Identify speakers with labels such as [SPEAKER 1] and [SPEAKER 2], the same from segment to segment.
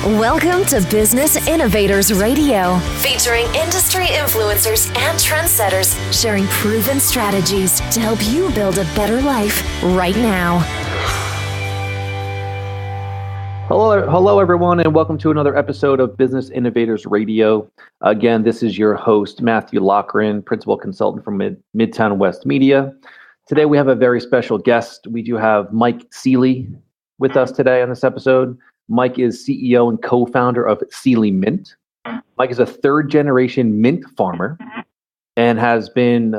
[SPEAKER 1] Welcome to Business Innovators Radio, featuring industry influencers and trendsetters sharing proven strategies to help you build a better life right now.
[SPEAKER 2] Hello, everyone, and welcome to another episode of Business Innovators Radio. Again, this is your host, Matthew Lochran, Principal Consultant from Midtown West Media. Today, we have a very special guest. We do have Mike Seeley with us today on this episode. Mike is CEO and co-founder of Seeley Mint. Mike is a third-generation mint farmer and has been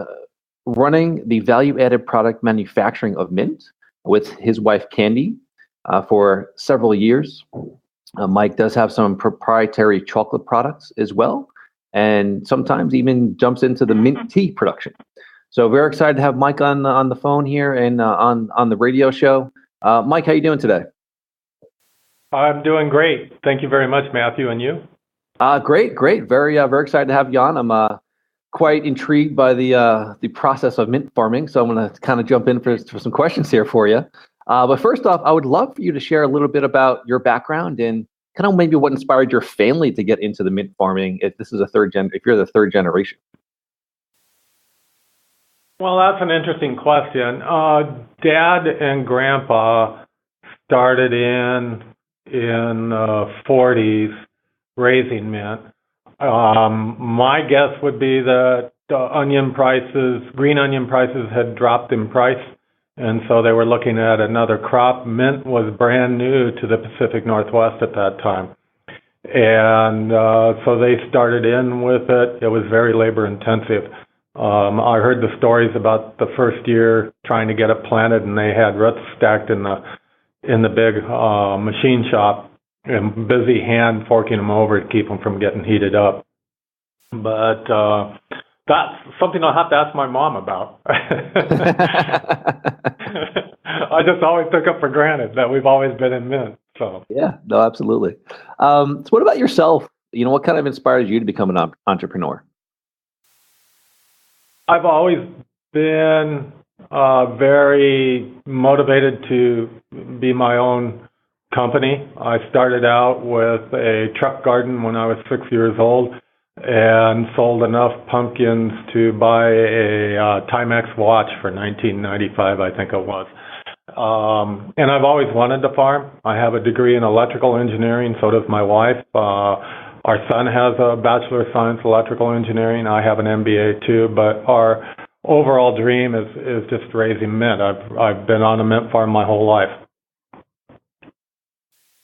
[SPEAKER 2] running the value-added product manufacturing of mint with his wife, Candy, for several years. Mike does have some proprietary chocolate products as well, and sometimes even jumps into the mint tea production. So very excited to have Mike on the phone here and on the radio show. Mike, how you doing today?
[SPEAKER 3] I'm doing great. Thank you very much, Matthew. And you?
[SPEAKER 2] Great. Very excited to have you on. I'm quite intrigued by the process of mint farming, so I'm going to kind of jump in for some questions here for you. But first off, I would love for you to share a little bit about your background and kind of maybe what inspired your family to get into the mint farming. If this is if you're the third generation.
[SPEAKER 3] Well, that's an interesting question. Dad and Grandpa started in the 40s raising mint. My guess would be that green onion prices had dropped in price, and so they were looking at another crop. Mint was brand new to the Pacific Northwest at that time. And so they started in with it. It was very labor intensive. I heard the stories about the first year trying to get it planted, and they had roots stacked in the big machine shop and busy hand forking them over to keep them from getting heated up. But that's something I'll have to ask my mom about. I just always took it for granted that we've always been in mint. So
[SPEAKER 2] yeah, no, absolutely. So what about yourself? What kind of inspired you to become an entrepreneur?
[SPEAKER 3] I've always been very motivated to be my own company. I started out with a truck garden when I was 6 years old and sold enough pumpkins to buy a Timex watch for $19.95, I think it was. And I've always wanted to farm. I have a degree in electrical engineering, so does my wife. Our son has a Bachelor of Science electrical engineering. I have an MBA too, but our overall dream is just raising mint. I've been on a mint farm my whole life.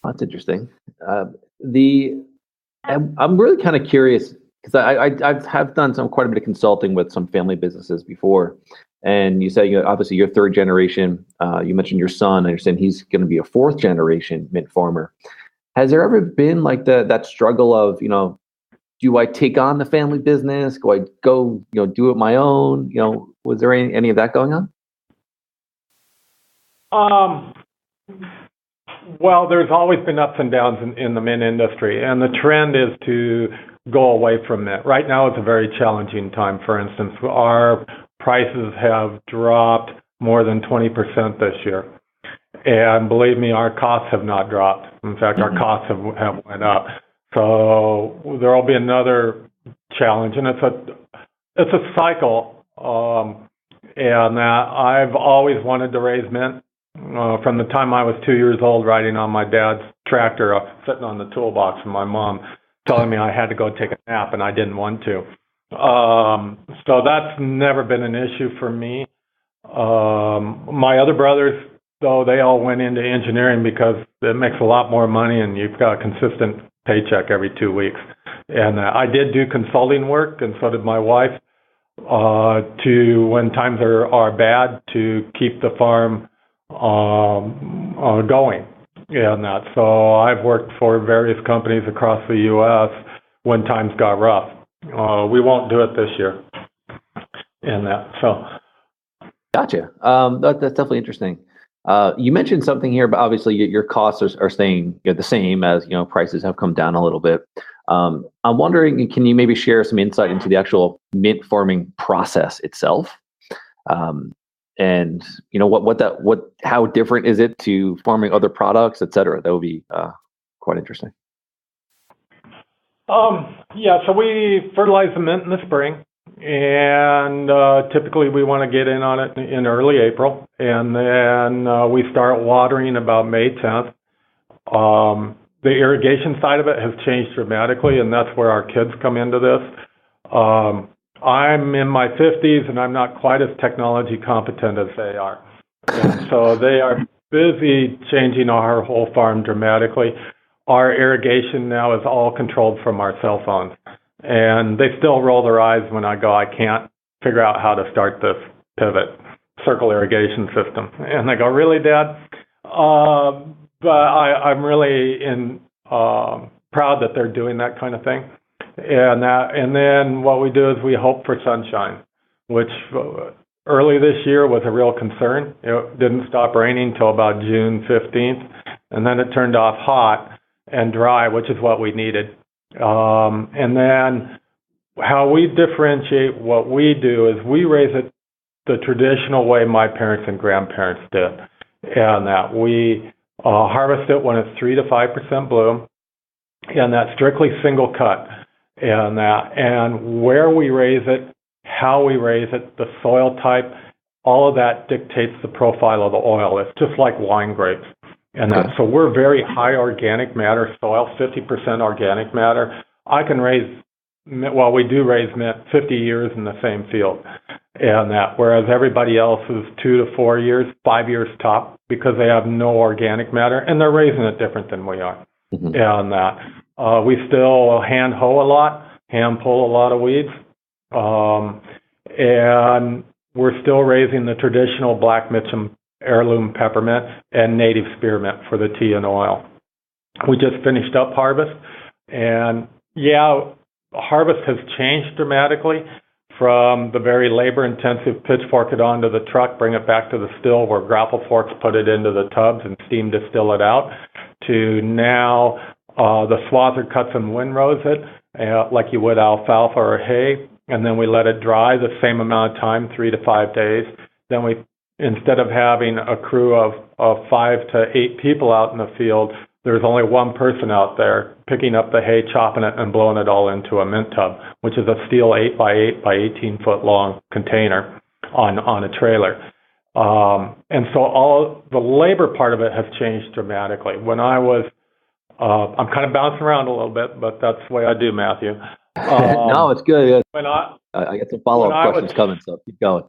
[SPEAKER 2] That's interesting. I'm really kind of curious because I have done quite a bit of consulting with some family businesses before, and you say obviously you're third generation. You mentioned your son. I understand he's going to be a fourth generation mint farmer. Has there ever been like that struggle of do I take on the family business? Do I go do it my own? Was there any of that going
[SPEAKER 3] on? Well, there's always been ups and downs in the mint industry, and the trend is to go away from mint. Right now, it's a very challenging time. For instance, our prices have dropped more than 20% this year. And believe me, our costs have not dropped. In fact, our costs have went up. So there will be another challenge, and it's a cycle. And I've always wanted to raise mint. From the time I was 2 years old, riding on my dad's tractor, sitting on the toolbox, and my mom telling me I had to go take a nap, and I didn't want to. So that's never been an issue for me. My other brothers, though, they all went into engineering because it makes a lot more money and you've got a consistent paycheck every 2 weeks. And I did do consulting work, and so did my wife, to when times are bad, to keep the farm going. And that. So I've worked for various companies across the U.S. when times got rough. We won't do it this year. And that. So.
[SPEAKER 2] Gotcha. That's definitely interesting. You mentioned something here, but obviously your costs are staying the same as prices have come down a little bit. I'm wondering, can you maybe share some insight into the actual mint farming process itself? And how different is it to farming other products, et cetera? That would be quite interesting.
[SPEAKER 3] Yeah, so we fertilize the mint in the spring, and typically we want to get in on it in early April, and then we start watering about May 10th. The irrigation side of it has changed dramatically, and that's where our kids come into this. I'm in my 50s, and I'm not quite as technology competent as they are. And so they are busy changing our whole farm dramatically. Our irrigation now is all controlled from our cell phones. And they still roll their eyes when I go, I can't figure out how to start this pivot circle irrigation system. And they go, really, Dad? But I'm really proud that they're doing that kind of thing. And then what we do is we hope for sunshine, which early this year was a real concern. It didn't stop raining till about June 15th, and then it turned off hot and dry, which is what we needed. And then how we differentiate what we do is we raise it the traditional way my parents and grandparents did, and that we harvest it when it's 3 to 5% bloom, and that's strictly single cut. And where we raise it, how we raise it, the soil type, all of that dictates the profile of the oil. It's just like wine grapes. So we're very high organic matter soil, 50% organic matter. I can raise, well, we do raise mint 50 years in the same field. Whereas everybody else is 2 to 4 years, 5 years top, because they have no organic matter, and they're raising it different than we are. We still hand hoe a lot, hand pull a lot of weeds, and we're still raising the traditional black Mitcham heirloom peppermint and native spearmint for the tea and oil. We just finished up harvest, and harvest has changed dramatically from the very labor-intensive pitchfork it onto the truck, bring it back to the still where grapple forks put it into the tubs and steam distill it out, to now the swather cuts and windrows it like you would alfalfa or hay, and then we let it dry the same amount of time, 3 to 5 days. Then we, instead of having a crew of 5 to 8 people out in the field, there's only one person out there picking up the hay, chopping it, and blowing it all into a mint tub, which is a steel 8 by 8 by 18 foot long container on a trailer. And so all the labor part of it has changed dramatically. When I was, I'm kind of bouncing around a little bit, but that's the way I do, Matthew.
[SPEAKER 2] No, it's good.
[SPEAKER 3] When
[SPEAKER 2] I got some follow-up questions coming, so keep going.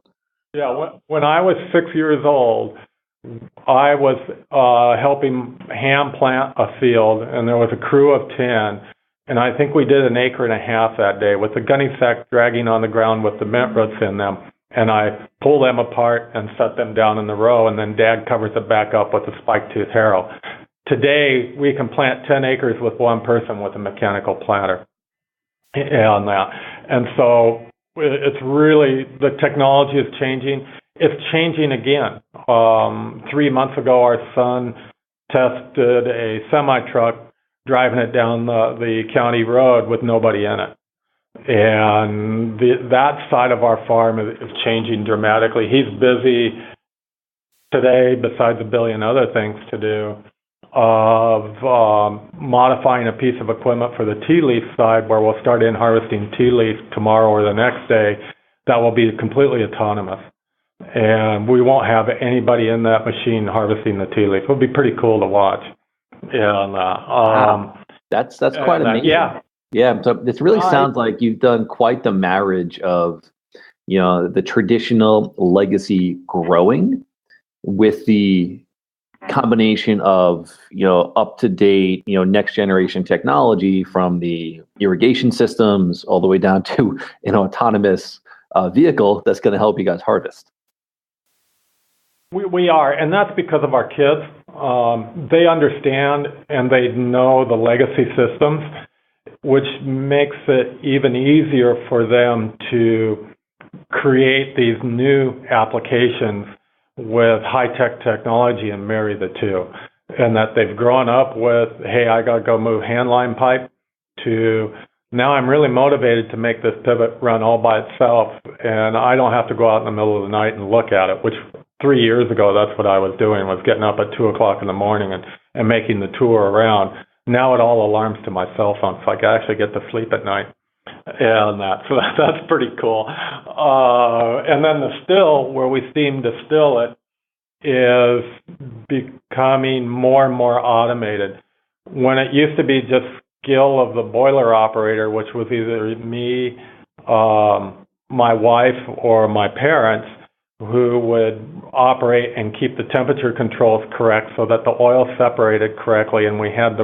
[SPEAKER 3] Yeah, when I was 6 years old, I was helping hand plant a field, and there was a crew of 10, and I think we did 1.5 acres that day with the gunny sack dragging on the ground with the mint roots in them, and I pull them apart and set them down in the row, and then Dad covers it back up with a spike-tooth harrow. Today, we can plant 10 acres with one person with a mechanical planter. And so it's really, the technology is changing. It's changing again. 3 months ago, our son tested a semi-truck driving it down the county road with nobody in it. And that side of our farm is changing dramatically. He's busy today, besides a billion other things to do, of modifying a piece of equipment for the tea leaf side, where we'll start in harvesting tea leaf tomorrow or the next day. That will be completely autonomous. And we won't have anybody in that machine harvesting the tea leaf. It'll be pretty cool to watch.
[SPEAKER 2] Wow. That's quite amazing. Yeah. So this really sounds like you've done quite the marriage of, the traditional legacy growing with the combination of, up-to-date, next generation technology, from the irrigation systems all the way down to an autonomous vehicle that's going to help you guys harvest.
[SPEAKER 3] We are, and that's because of our kids. They understand and they know the legacy systems, which makes it even easier for them to create these new applications with high-tech technology and marry the two. And that they've grown up with, hey, I got to go move handline pipe, to now I'm really motivated to make this pivot run all by itself, and I don't have to go out in the middle of the night and look at it, which 3 years ago, that's what I was doing, was getting up at 2 o'clock in the morning and making the tour around. Now it all alarms to my cell phone, so I can actually get to sleep at night. And so that's pretty cool. And then the still, where we steam distill it, is becoming more and more automated. When it used to be just skill of the boiler operator, which was either me, my wife, or my parents, who would operate and keep the temperature controls correct so that the oil separated correctly and we had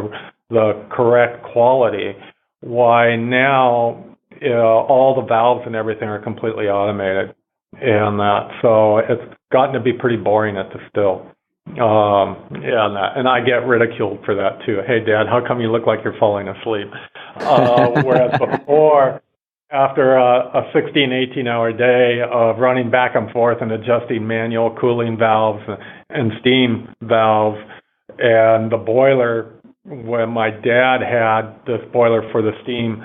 [SPEAKER 3] the correct quality. Why now all the valves and everything are completely automated, and so it's gotten to be pretty boring at the still. And I get ridiculed for that too. Hey, Dad, how come you look like you're falling asleep? Whereas before, after a 16, 18-hour day of running back and forth and adjusting manual cooling valves and steam valves, and the boiler, when my dad had this boiler for the steam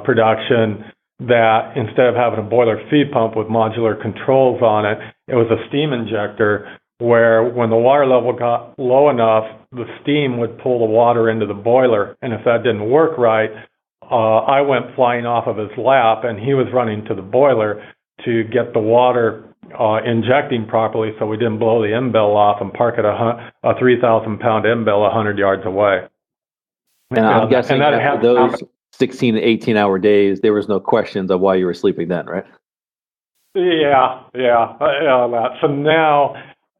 [SPEAKER 3] production, that instead of having a boiler feed pump with modular controls on it, it was a steam injector where when the water level got low enough, the steam would pull the water into the boiler. And if that didn't work right, I went flying off of his lap, and he was running to the boiler to get the water injecting properly so we didn't blow the end bell off and park at a 3,000-pound end bell 100 yards away.
[SPEAKER 2] And I'm guessing after those 16 to 18-hour days, there was no questions of why you were sleeping then, right?
[SPEAKER 3] Yeah. So now,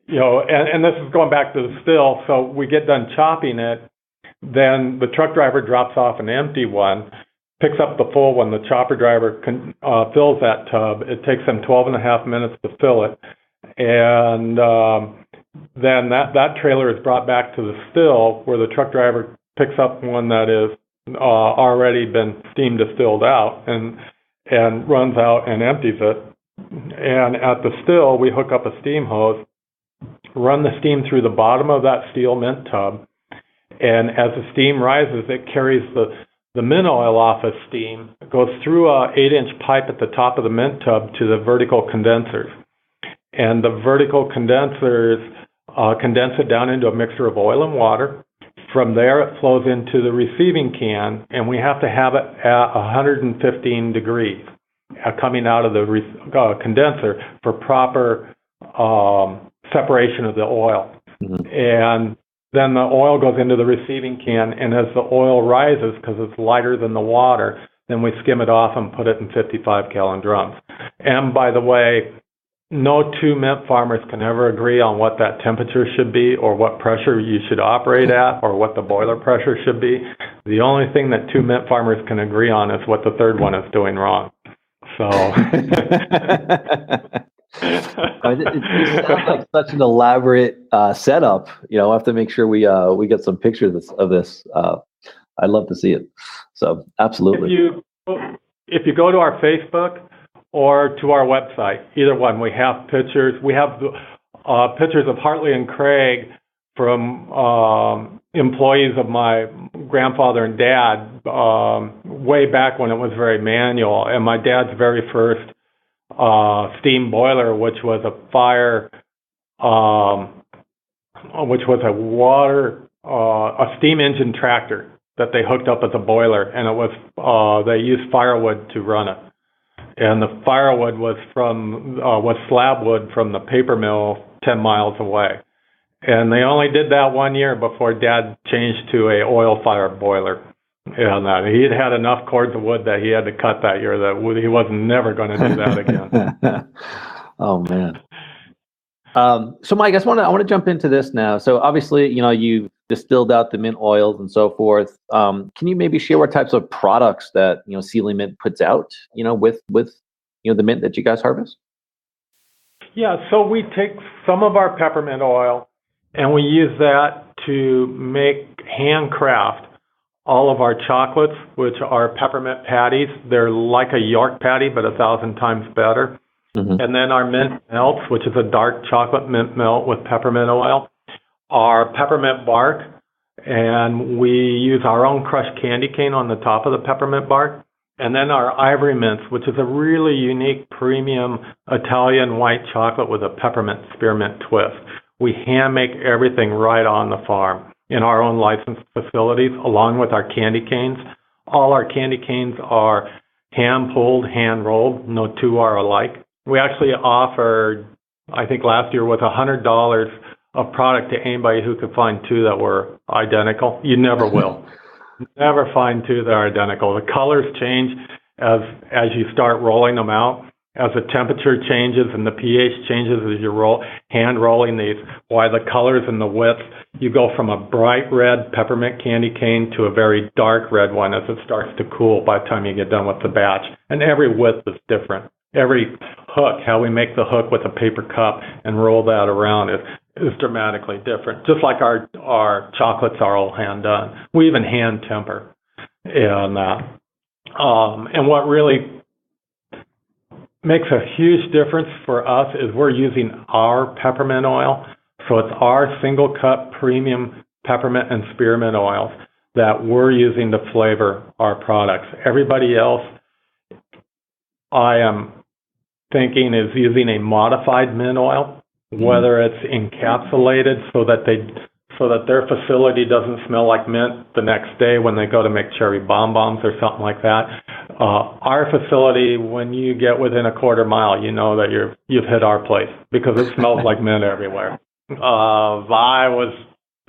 [SPEAKER 3] and this is going back to the still, so we get done chopping it, then the truck driver drops off an empty one, picks up the full one. The chopper driver fills that tub. It takes them 12 and a half minutes to fill it. And then that trailer is brought back to the still, where the truck driver picks up one that is already been steam distilled out and runs out and empties it. And at the still, we hook up a steam hose, run the steam through the bottom of that steel mint tub, and as the steam rises, it carries the mint oil off as steam. It goes through a 8-inch pipe at the top of the mint tub to the vertical condensers. And the vertical condensers condense it down into a mixture of oil and water. From there, it flows into the receiving can, and we have to have it at 115 degrees coming out of the condenser for proper separation of the oil. Mm-hmm. And then the oil goes into the receiving can, and as the oil rises, because it's lighter than the water, then we skim it off and put it in 55-gallon drums. And by the way, no two mint farmers can ever agree on what that temperature should be or what pressure you should operate at or what the boiler pressure should be. The only thing that two mint farmers can agree on is what the third one is doing wrong. So
[SPEAKER 2] it sounds like such an elaborate setup. I'll have to make sure we get some pictures of this. I'd love to see it. So absolutely.
[SPEAKER 3] If you go to our Facebook or to our website, either one, we have pictures. We have pictures of Hartley and Craig from employees of my grandfather and dad way back when it was very manual, and my dad's very first steam boiler, which was a a steam engine tractor that they hooked up as a boiler, and it was they used firewood to run it, and the firewood was slab wood from the paper mill 10 miles away, and they only did that 1 year before Dad changed to a oil-fired boiler. And he had enough cords of wood that he had to cut that year that he was never going to do that again.
[SPEAKER 2] Oh man. So Mike, I want to jump into this now. So obviously, you've distilled out the mint oils and so forth. Can you maybe share what types of products that Sealy Mint puts out, with the mint that you guys harvest?
[SPEAKER 3] Yeah, so we take some of our peppermint oil and we use that to make handcraft all of our chocolates, which are peppermint patties. They're like a York patty, but 1,000 times better. Mm-hmm. And then our mint melts, which is a dark chocolate mint melt with peppermint oil. Our peppermint bark, and we use our own crushed candy cane on the top of the peppermint bark. And then our ivory mints, which is a really unique premium Italian white chocolate with a peppermint spearmint twist. We hand make everything right on the farm. in our own licensed facilities, along with our candy canes. All our candy canes are hand-pulled, hand-rolled. No two are alike. We actually offered, I think last year, was $100 of product to anybody who could find two that were identical. You never will. Never find two that are identical. The colors change as you start rolling them out. As the temperature changes and the pH changes as you hand rolling these, why the colors and the width, you go from a bright red peppermint candy cane to a very dark red one as it starts to cool by the time you get done with the batch. And every width is different. Every hook, how we make the hook with a paper cup and roll that around is dramatically different. Just like our chocolates are all hand done. We even hand temper in that. And what really makes a huge difference for us is we're using our peppermint oil. So it's our single cup premium peppermint and spearmint oils that we're using to flavor our products. Everybody else, I am thinking, is using a modified mint oil, whether it's encapsulated so that their facility doesn't smell like mint the next day when they go to make cherry bonbons or something like that. Our facility, when you get within a quarter mile, you know that you've hit our place because it smells like mint everywhere. I was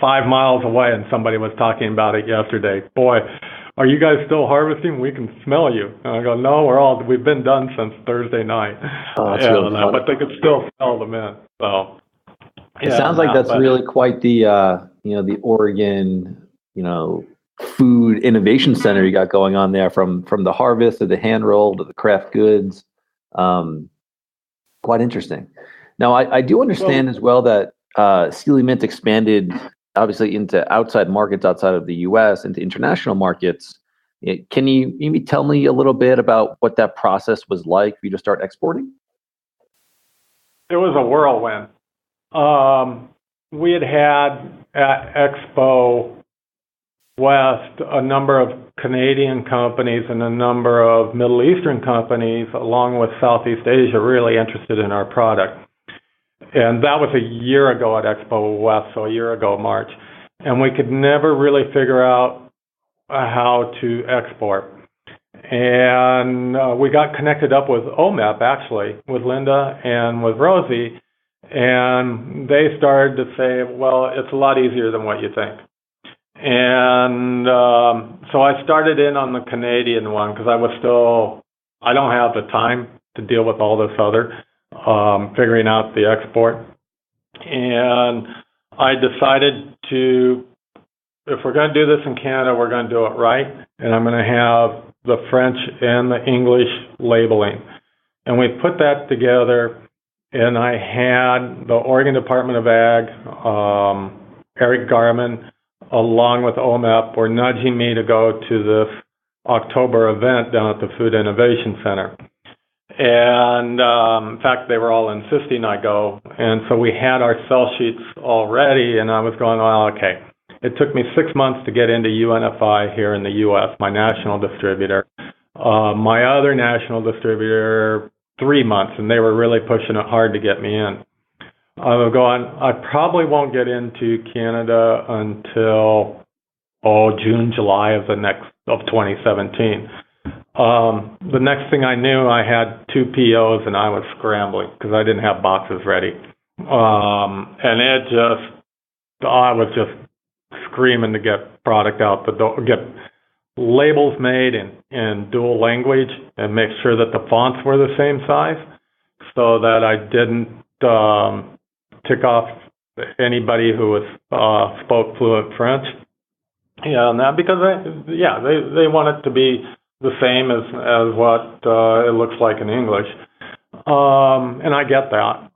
[SPEAKER 3] 5 miles away and somebody was talking about it yesterday. Boy, are you guys still harvesting? We can smell you. And I go, no, we've been done since Thursday night.
[SPEAKER 2] Oh, that's really funny.
[SPEAKER 3] But they could still smell the mint. So
[SPEAKER 2] it sounds like that's really quite the the Oregon food innovation center you got going on there, from the harvest to the hand roll to the craft goods. Quite interesting. Now I do understand as well that Sealy Mint expanded obviously into outside markets outside of the U.S., into international markets. Can you maybe tell me a little bit about what that process was like for you to start exporting?
[SPEAKER 3] It was a whirlwind. We had at Expo West a number of Canadian companies and a number of Middle Eastern companies, along with Southeast Asia, really interested in our product. And that was a year ago at Expo West, so a year ago, March. And we could never really figure out how to export. And we got connected up with OMEP, actually, with Linda and with Rosie. And they started to say, well, it's a lot easier than what you think. And so I started in on the Canadian one because I don't have the time to deal with all this other, figuring out the export. And I decided if we're going to do this in Canada, we're going to do it right. And I'm going to have the French and the English labeling. And we put that together. And I had the Oregon Department of Ag, Eric Garman, along with OMEP, were nudging me to go to this October event down at the Food Innovation Center. And in fact, they were all insisting I go. And so we had our sell sheets all ready, and I was going, well, okay. It took me 6 months to get into UNFI here in the U.S., my national distributor. My other national distributor, 3 months, and they were really pushing it hard to get me in. I was going, I probably won't get into Canada until June, July of 2017. The next thing I knew, I had 2 POs and I was scrambling because I didn't have boxes ready. And I was just screaming to get product out the door, get labels made in dual language and make sure that the fonts were the same size so that I didn't tick off anybody who spoke fluent French. Yeah, and that because they want it to be the same as what it looks like in English. And I get that.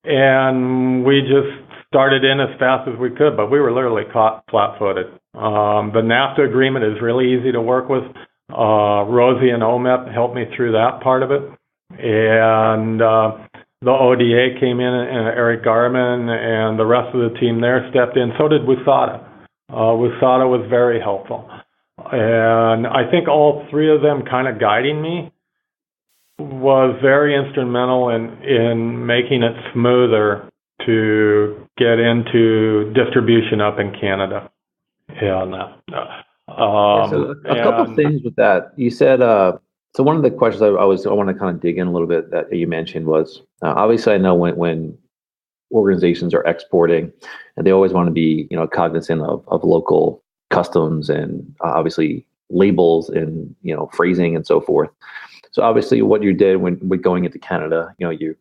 [SPEAKER 3] And we just started in as fast as we could, but we were literally caught flat-footed. The NAFTA agreement is really easy to work with. Rosie and OMEP helped me through that part of it. And the ODA came in, and Eric Garman and the rest of the team there stepped in. So did WUSADA. WUSADA was very helpful. And I think all 3 of them kind of guiding me was very instrumental in making it smoother to get into distribution up in Canada.
[SPEAKER 2] So a couple of things with that. You said, so one of the questions I want to kind of dig in a little bit that you mentioned was, obviously I know when organizations are exporting, and they always want to be, cognizant of local customs and obviously labels and, phrasing and so forth. So obviously what you did when going into Canada, you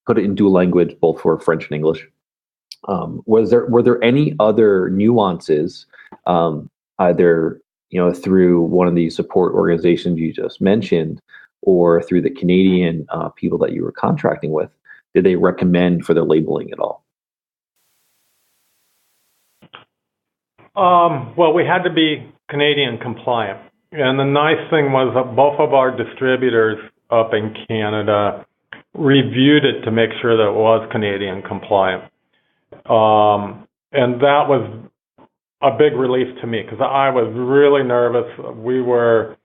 [SPEAKER 2] put it in dual language, both for French and English. Were there any other nuances, either through one of these support organizations you just mentioned, or through the Canadian people that you were contracting with? Did they recommend for the labeling at all?
[SPEAKER 3] Well, we had to be Canadian compliant. And the nice thing was that both of our distributors up in Canada reviewed it to make sure that it was Canadian compliant. And that was a big relief to me because I was really nervous. We were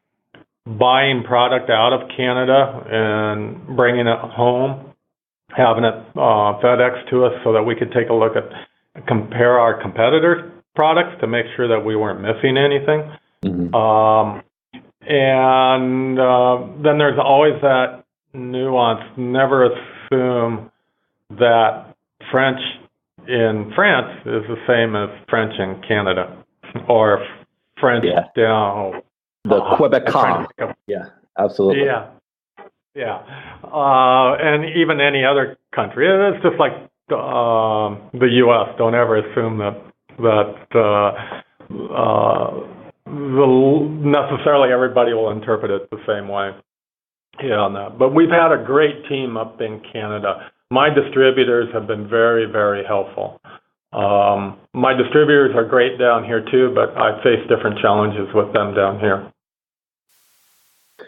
[SPEAKER 3] buying product out of Canada and bringing it home, having it FedEx to us so that we could take a look at, compare our competitors' products to make sure that we weren't missing anything. Mm-hmm. Then there's always that nuance. Never assume that French in France is the same as French in Canada, or French down
[SPEAKER 2] the Quebec. Yeah, absolutely.
[SPEAKER 3] Yeah, and even any other country. It's just like the U.S. Don't ever assume that necessarily everybody will interpret it the same way. But we've had a great team up in Canada. My distributors have been very, very helpful. My distributors are great down here too, but I face different challenges with them down here.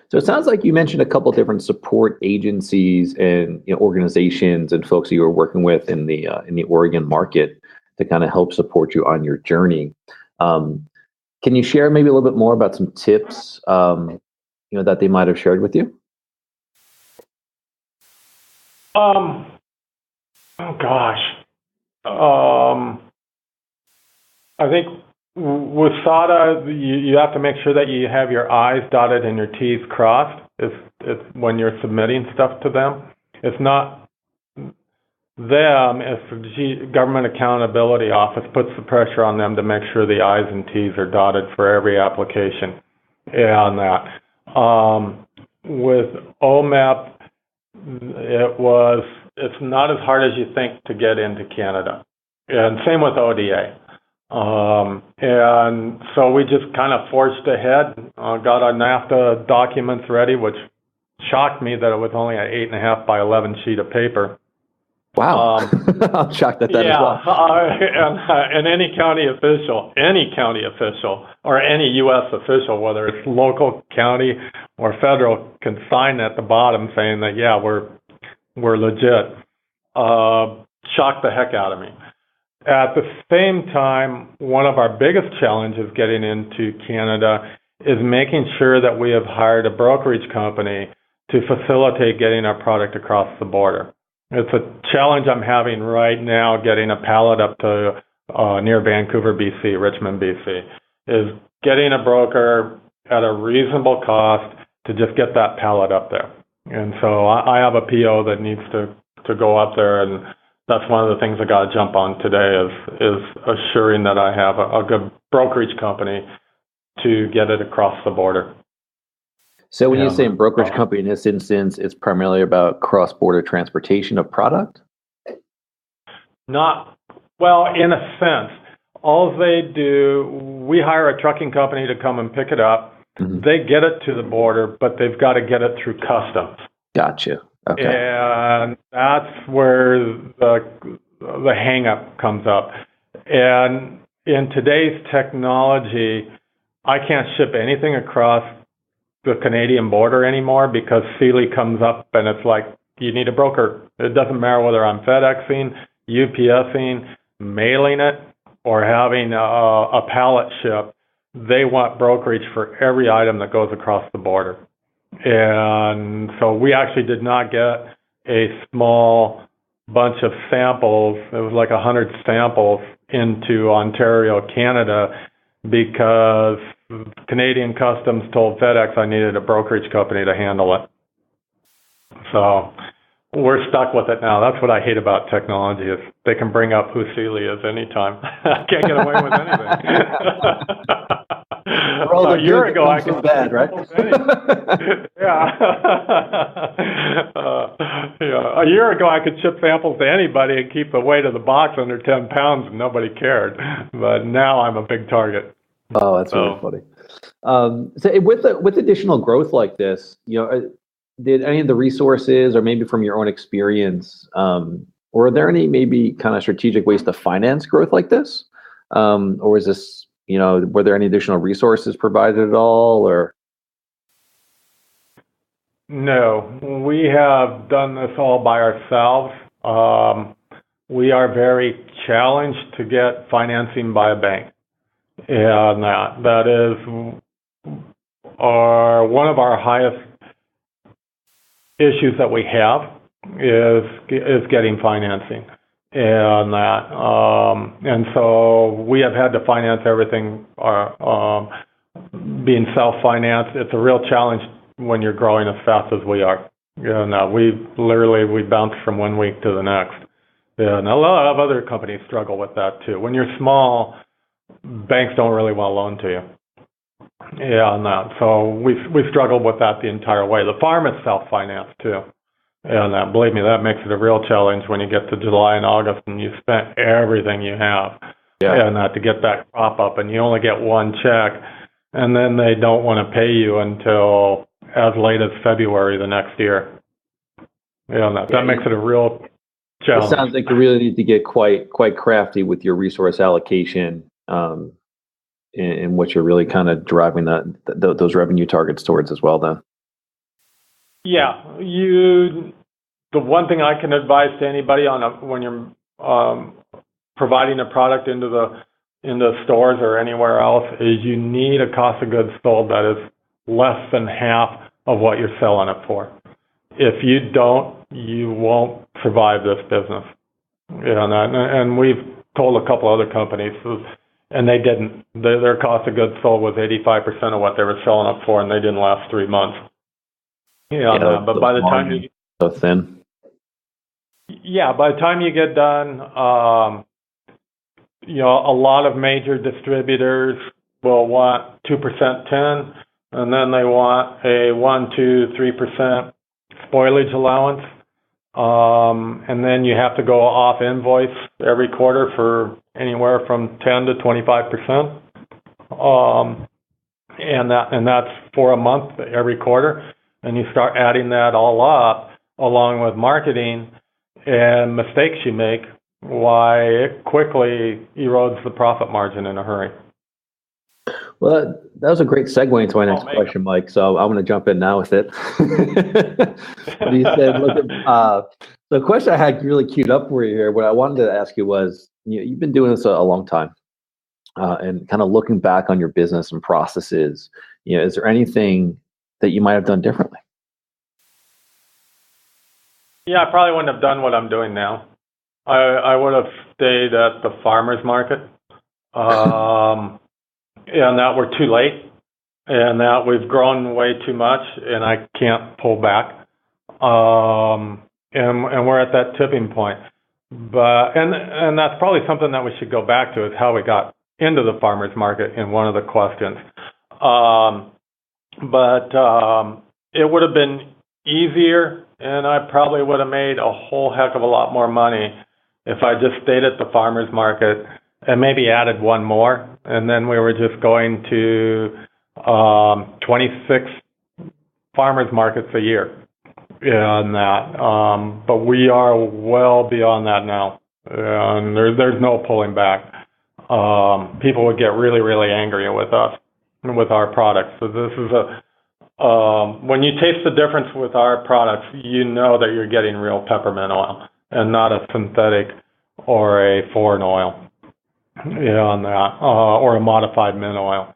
[SPEAKER 2] So it sounds like you mentioned a couple different support agencies and organizations and folks that you were working with in the Oregon market to kind of help support you on your journey. Can you share maybe a little bit more about some tips that they might have shared with you?
[SPEAKER 3] Oh gosh. I think with SADA, you have to make sure that you have your I's dotted and your T's crossed when you're submitting stuff to them. It's not them, it's the Government Accountability Office puts the pressure on them to make sure the I's and T's are dotted for every application. And that. With OMEP, it's not as hard as you think to get into Canada. And same with ODA. And so we just kind of forged ahead, got our NAFTA documents ready, which shocked me that it was only an 8.5 by 11 sheet of paper.
[SPEAKER 2] Wow. I'm shocked at that as well.
[SPEAKER 3] And any county official, or any U.S. official, whether it's local, county, or federal, can sign at the bottom saying that, yeah, we're legit. Shocked the heck out of me. At the same time, one of our biggest challenges getting into Canada is making sure that we have hired a brokerage company to facilitate getting our product across the border. It's a challenge I'm having right now, getting a pallet up to near Vancouver, BC, Richmond, BC, is getting a broker at a reasonable cost to just get that pallet up there. And so I have a PO that needs to go up there, and that's one of the things I got to jump on today is assuring that I have a good brokerage company to get it across the border.
[SPEAKER 2] So when you say brokerage company in this instance, it's primarily about cross-border transportation of product?
[SPEAKER 3] Not, well, in a sense. All they do, we hire a trucking company to come and pick it up. Mm-hmm. They get it to the border, but they've got to get it through customs.
[SPEAKER 2] Gotcha. Okay.
[SPEAKER 3] And that's where the hang-up comes up. And in today's technology, I can't ship anything across the Canadian border anymore because Sealy comes up and it's like, you need a broker. It doesn't matter whether I'm FedExing, UPSing, mailing it, or having a pallet ship. They want brokerage for every item that goes across the border. And so we actually did not get a small bunch of samples. It was like 100 samples into Ontario, Canada, because Canadian Customs told FedEx I needed a brokerage company to handle it. So we're stuck with it now. That's what I hate about technology, is they can bring up who Sealy is anytime. I can't get away with anything. A year ago, I could
[SPEAKER 2] bad, right?
[SPEAKER 3] A year ago, I could ship samples to anybody and keep the weight of the box under 10 pounds, and nobody cared. But now I'm a big target.
[SPEAKER 2] Oh, that's really funny. So with additional growth like this, did any of the resources, or maybe from your own experience, or are there any maybe kind of strategic ways to finance growth like this? Or is this, were there any additional resources provided at all, or?
[SPEAKER 3] No, we have done this all by ourselves. We are very challenged to get financing by a bank. And that is one of our highest issues that we have is getting financing. And so we have had to finance everything being self-financed. It's a real challenge when you're growing as fast as we are. We bounce from one week to the next. And a lot of other companies struggle with that too. When you're small, banks don't really want to loan to you. So we struggled with that the entire way. The farm is self-financed too. And believe me, that makes it a real challenge when you get to July and August and you spent everything you have. And to get that crop up, and you only get one check, and then they don't want to pay you until as late as February the next year. That makes it a real challenge.
[SPEAKER 2] It sounds like you really need to get quite crafty with your resource allocation, in what you're really kind of driving those revenue targets towards as well, then. Yeah,
[SPEAKER 3] the one thing I can advise to anybody when you're providing a product into stores or anywhere else is you need a cost of goods sold that is less than half of what you're selling it for. If you don't, you won't survive this business. And we've told a couple other companies, and they didn't. Their cost of goods sold was 85% of what they were selling it for, and they didn't last 3 months. But by the time you
[SPEAKER 2] so thin.
[SPEAKER 3] By the time you get done, a lot of major distributors will want 2% tin, and then they want a 1, 2, 3% spoilage allowance. And then you have to go off invoice every quarter for anywhere from 10 to 25%. And that's for a month every quarter. And you start adding that all up along with marketing and mistakes you make, why it quickly erodes the profit margin in a hurry.
[SPEAKER 2] Well, that was a great segue into my next question, Mike. So I'm going to jump in now with it. You said, the question I had really queued up for you here, what I wanted to ask you was, you've been doing this a long time, and kind of looking back on your business and processes, is there anything that you might have done differently?
[SPEAKER 3] Yeah, I probably wouldn't have done what I'm doing now. I would have stayed at the farmer's market, and that we're too late, and that we've grown way too much, and I can't pull back. And we're at that tipping point. And that's probably something that we should go back to, is how we got into the farmer's market in one of the questions. But it would have been easier, and I probably would have made a whole heck of a lot more money if I just stayed at the farmer's market and maybe added one more, and then we were just going to 26 farmers markets a year in that. But we are well beyond that now, and there's no pulling back. People would get really, really angry with us and with our products. So this is when you taste the difference with our products, you know that you're getting real peppermint oil and not a synthetic or a foreign oil. On that, or a modified mint oil.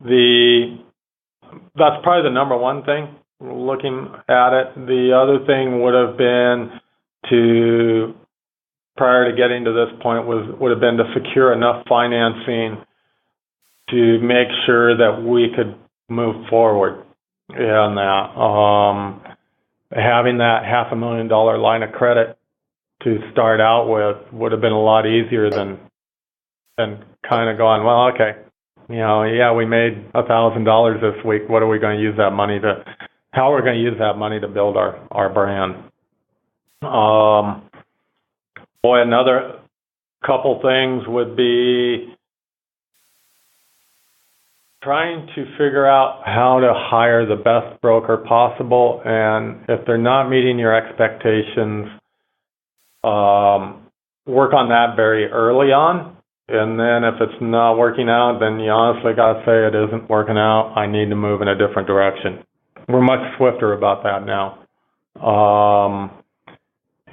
[SPEAKER 3] That's probably the number one thing, looking at it. The other thing would have been to prior to getting to this point would have been to secure enough financing to make sure that we could move forward in that. Having that $500,000 line of credit to start out with would have been a lot easier than kind of going, well, okay, we made $1,000 this week. What are we going to use that money to? How are we going to use that money to build our brand? Another couple things would be trying to figure out how to hire the best broker possible, and if they're not meeting your expectations, work on that very early on. And then if it's not working out, then you honestly got to say it isn't working out. I need to move in a different direction. We're much swifter about that now.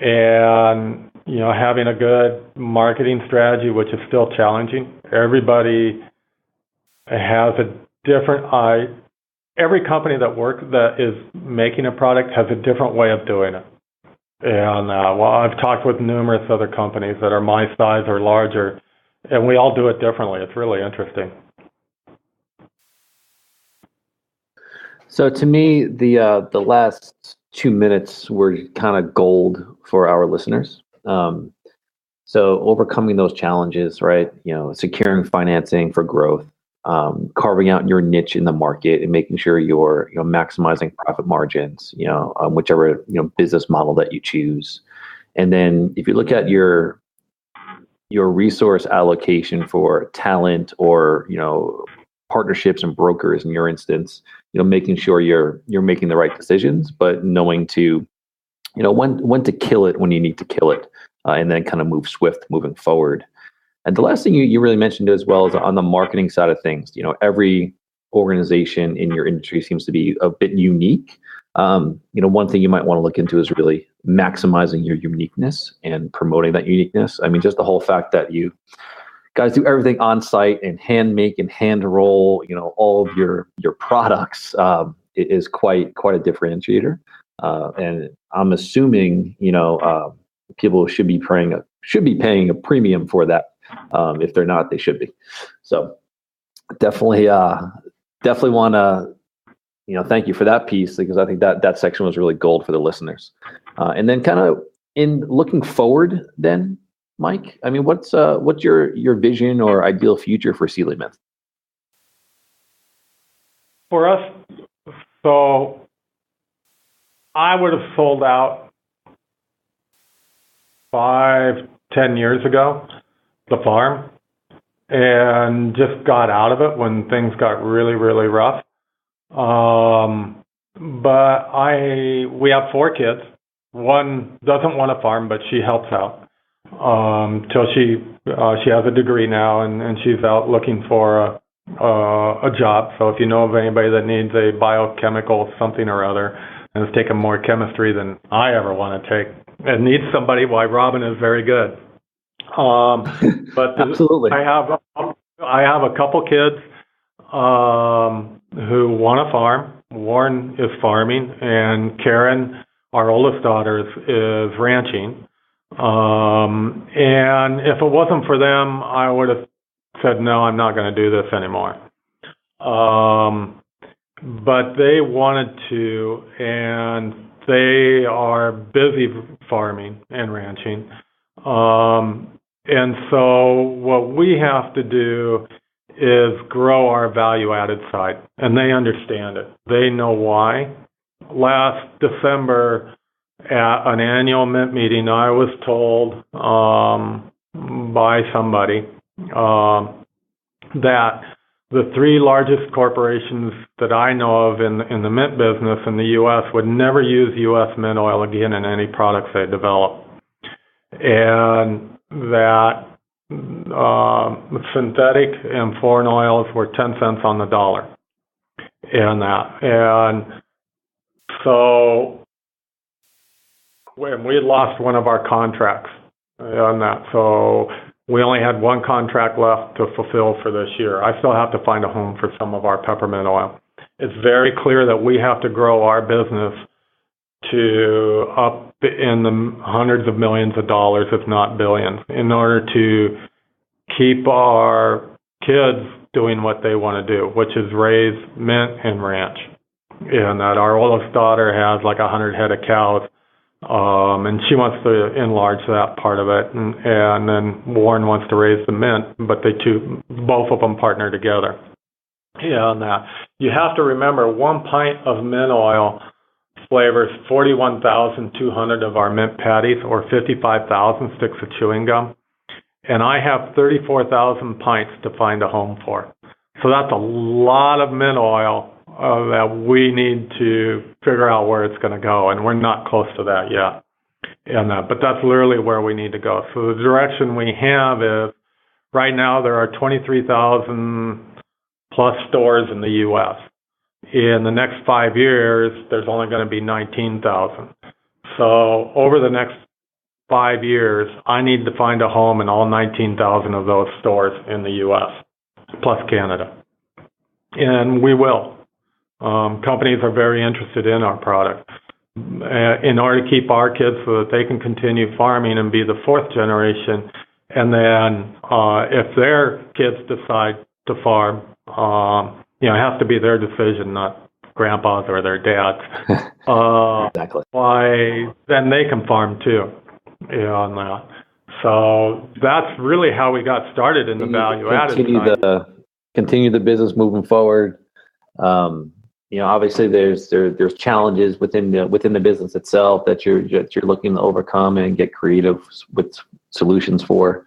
[SPEAKER 3] And having a good marketing strategy, which is still challenging. Everybody has a different every company that is making a product has a different way of doing it. And I've talked with numerous other companies that are my size or larger, and we all do it differently. It's really interesting.
[SPEAKER 2] So to me, the last 2 minutes were kind of gold for our listeners. So overcoming those challenges, right? Securing financing for growth, carving out your niche in the market, and making sure you're maximizing profit margins. Whichever business model that you choose, and then if you look at your resource allocation for talent or partnerships and brokers in your instance, making sure you're making the right decisions, but knowing to when to kill it when you need to kill it, and then kind of moving forward. And the last thing you really mentioned as well is on the marketing side of things. Every organization in your industry seems to be a bit unique. One thing you might want to look into is really maximizing your uniqueness and promoting that uniqueness. I mean, just the whole fact that you guys do everything on site and hand make and hand roll, all of your products, is quite a differentiator. And I'm assuming, people should be paying a premium for that. If they're not, they should be. So definitely want to, thank you for that piece, because I think that section was really gold for the listeners. And then kind of in looking forward then, Mike, I mean, what's your vision or ideal future for Sealy Mint?
[SPEAKER 3] For us, so I would have sold out 5-10 years ago, the farm, and just got out of it when things got really, really rough. But we have 4 kids. One doesn't want to farm, but she helps out. Till she has a degree now, and she's out looking for a job. So if you know of anybody that needs a biochemical something or other, and has taken more chemistry than I ever want to take, and needs somebody, why, Robin is very good. But
[SPEAKER 2] absolutely,
[SPEAKER 3] I have a couple kids who want to farm. Warren is farming, and Karen, our oldest daughter, is ranching. And if it wasn't for them, I would have said, no, I'm not going to do this anymore. But they wanted to, and they are busy farming and ranching. And so what we have to do is grow our value-added side, and they understand it. They know why. Last December, at an annual Mint meeting, I was told by somebody that the 3 largest corporations that I know of in the mint business in the U.S. would never use U.S. mint oil again in any products they develop, and that synthetic and foreign oils were 10 cents on the dollar in that. And so when we lost one of our contracts on that, so we only had one contract left to fulfill for this year. I still have to find a home for some of our peppermint oil. It's very clear that we have to grow our business to up in the hundreds of millions of dollars, if not billions, in order to keep our kids doing what they want to do, which is raise mint and ranch. And that our oldest daughter has like 100 head of cows, and she wants to enlarge that part of it. And then Warren wants to raise the mint, but both of them partner together. Yeah, and that you have to remember 1 pint of mint oil flavors 41,200 of our mint patties or 55,000 sticks of chewing gum. And I have 34,000 pints to find a home for. So that's a lot of mint oil that we need to figure out where it's going to go, and we're not close to that yet. But that's literally where we need to go. So the direction we have is, right now there are 23,000 plus stores in the U.S. In the next 5 years, there's only going to be 19,000. So over the next 5 years, I need to find a home in all 19,000 of those stores in the U.S., plus Canada. And we will. Companies are very interested in our product. In order to keep our kids so that they can continue farming and be the fourth generation, and then if their kids decide to farm, it has to be their decision, not grandpa's or their dad's.
[SPEAKER 2] Exactly.
[SPEAKER 3] Why then they can farm too. On that. So that's really how we got started in the value-added side.
[SPEAKER 2] Continue the business moving forward. Obviously there's challenges within the business itself that you're looking to overcome and get creative with solutions for.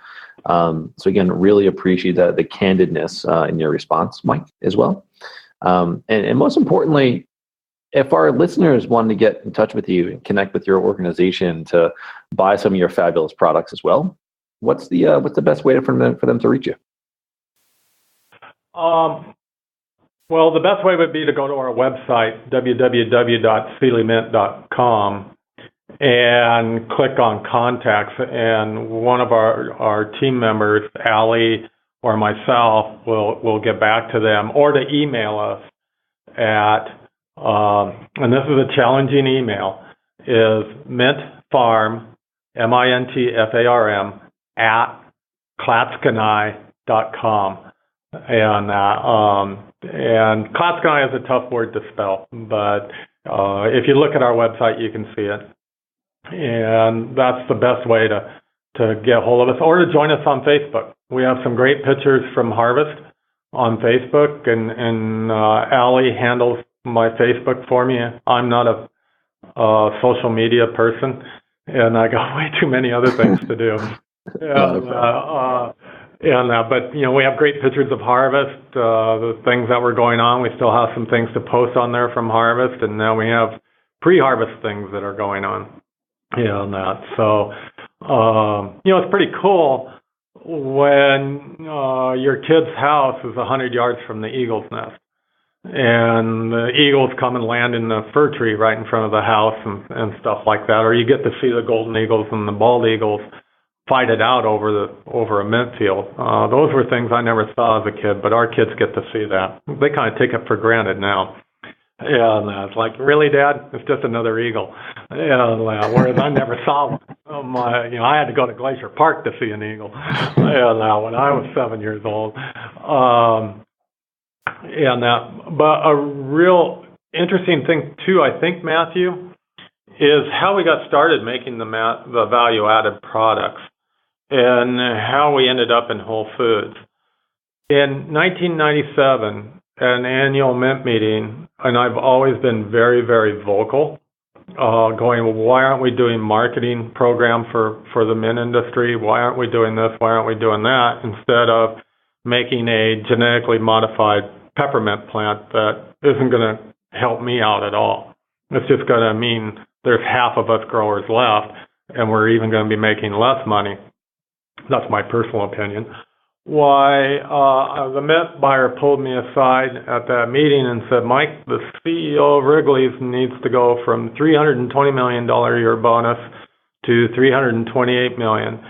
[SPEAKER 2] So again, really appreciate the candidness in your response, Mike, as well. And most importantly, if our listeners want to get in touch with you and connect with your organization to buy some of your fabulous products as well, what's the best way for them to reach you?
[SPEAKER 3] Well, the best way would be to go to our website, www.seelymint.com, and click on contacts. And one of our team members, Allie or myself, will get back to them, or to email us at, and this is a challenging email, is mintfarm, MINTFARM, @klatskanai.com. And Klatskanai is a tough word to spell, but if you look at our website, you can see it. And that's the best way to get hold of us, or to join us on Facebook. We have some great pictures from harvest on Facebook, and Allie handles my Facebook for me. I'm not a social media person, and I got way too many other things to do. But we have great pictures of harvest, the things that were going on. We still have some things to post on there from harvest, and now we have pre-harvest things that are going on. So it's pretty cool when your kid's house is 100 yards from the eagle's nest, and the eagles come and land in the fir tree right in front of the house and stuff like that, or you get to see the golden eagles and the bald eagles fight it out over a mint field. Those were things I never saw as a kid, but our kids get to see that. They kind of take it for granted now. And it's like, really, Dad? It's just another eagle. Whereas I never saw one. I had to go to Glacier Park to see an eagle. When I was 7 years old. But a real interesting thing too, I think, Matthew, is how we got started making the value-added products, and how we ended up in Whole Foods. In 1997, an annual mint meeting, and I've always been very, very vocal, going, well, why aren't we doing marketing program for the mint industry? Why aren't we doing this? Why aren't we doing that? Instead of making a genetically modified peppermint plant that isn't going to help me out at all. It's just going to mean there's half of us growers left, and we're even going to be making less money. That's my personal opinion. Why the mint buyer pulled me aside at that meeting and said, Mike, the CEO of Wrigley's needs to go from $320 million a year bonus to $328 million,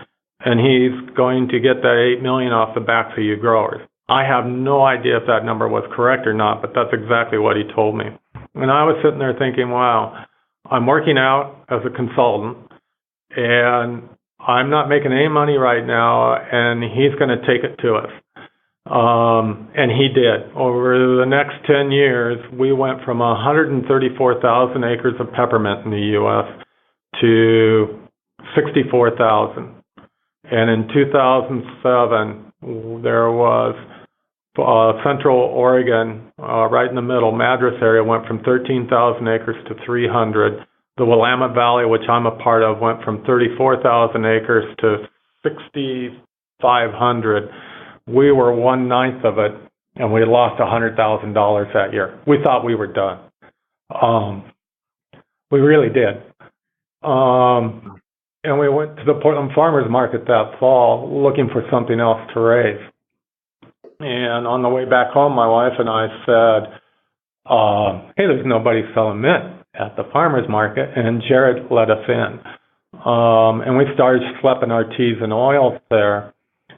[SPEAKER 3] and he's going to get that $8 million off the backs of you growers. I have no idea if that number was correct or not, but that's exactly what he told me. And I was sitting there thinking, wow, I'm working out as a consultant, and I'm not making any money right now, and he's going to take it to us. And he did. Over the next 10 years, we went from 134,000 acres of peppermint in the U.S. to 64,000. And in 2007, there was Central Oregon, right in the middle, Madras area, went from 13,000 acres to 300. The Willamette Valley, which I'm a part of, went from 34,000 acres to 6,500. We were 1/9 of it, and we lost $100,000 that year. We thought we were done. We really did. And we went to the Portland Farmers Market that fall looking for something else to raise. And on the way back home, my wife and I said, hey, there's nobody selling mint at the farmer's market. And Jared let us in. And we started schlepping our teas and oils there.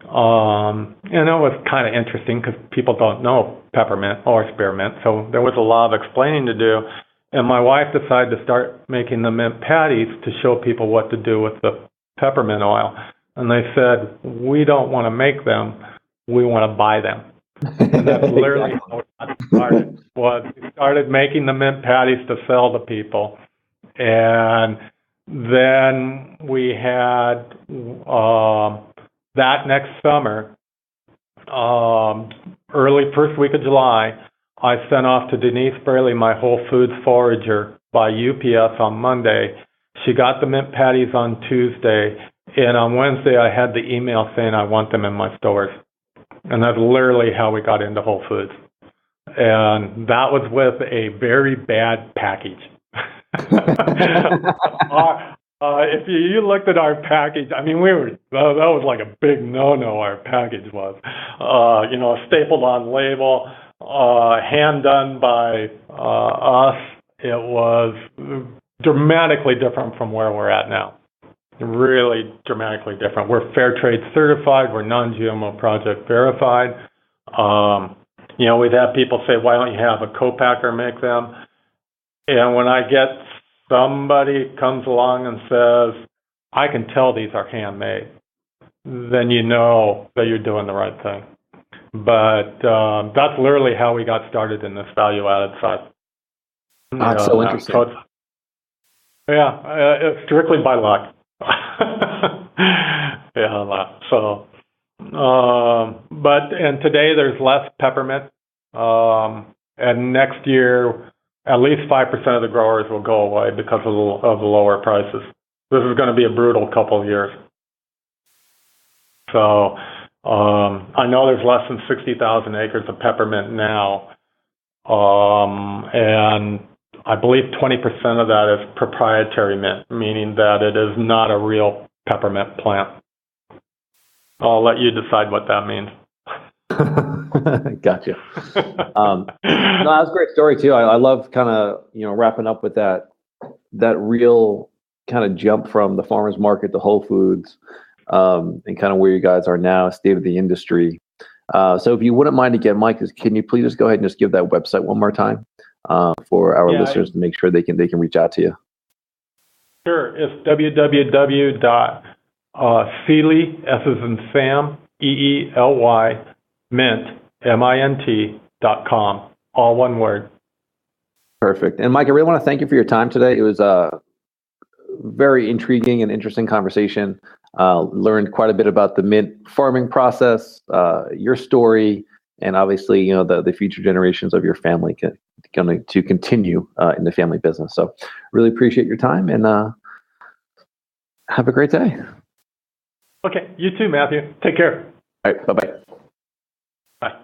[SPEAKER 3] And it was kind of interesting because people don't know peppermint or spearmint. So there was a lot of explaining to do. And my wife decided to start making the mint patties to show people what to do with the peppermint oil. And they said, we don't want to make them. We want to buy them. And that's literally how it started. We started making the mint patties to sell to people. And then we had that next summer, early first week of July, I sent off to Denise Braley my Whole Foods forager by UPS on Monday. She got the mint patties on Tuesday, and on Wednesday I had the email saying I want them in my stores. And that's literally how we got into Whole Foods. And that was with a very bad package. If you looked at our package, I mean, that was like a big no-no, our package was. Stapled on label, hand done by us. It was dramatically different from where we're at now. Really dramatically different. We're fair trade certified. We're non-GMO project verified. We've had people say, why don't you have a co-packer make them? And when I get somebody comes along and says, I can tell these are handmade, then you know that you're doing the right thing. But that's literally how we got started in this value-added side.
[SPEAKER 2] That's so interesting.
[SPEAKER 3] It's strictly by luck. And today there's less peppermint, and next year at least 5% of the growers will go away because of the lower prices. This is going to be a brutal couple of years. So I know there's less than 60,000 acres of peppermint now, and I believe 20% of that is proprietary mint, meaning that it is not a real peppermint plant. I'll let you decide what that means.
[SPEAKER 2] Gotcha. No, that was a great story too. I love kind of, wrapping up with that real kind of jump from the farmer's market to Whole Foods, and kind of where you guys are now, state of the industry. So if you wouldn't mind again, Mike, can you please just go ahead and just give that website one more time for our listeners to make sure they can reach out to you?
[SPEAKER 3] Sure. It's www.seely, S as in Sam, EELY, mint, MINT.com, all one word.
[SPEAKER 2] Perfect. And Mike, I really want to thank you for your time today. It was a very intriguing and interesting conversation. Learned quite a bit about the mint farming process, your story, and obviously, the future generations of your family going to continue in the family business. So really appreciate your time, and have a great day.
[SPEAKER 3] Okay. You too, Matthew. Take care.
[SPEAKER 2] All right. Bye-bye.
[SPEAKER 3] Bye.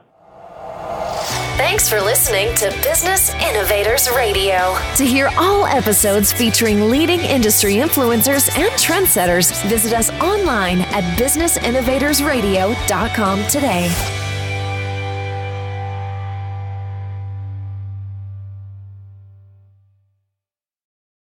[SPEAKER 1] Thanks for listening to Business Innovators Radio. To hear all episodes featuring leading industry influencers and trendsetters, visit us online at businessinnovatorsradio.com today.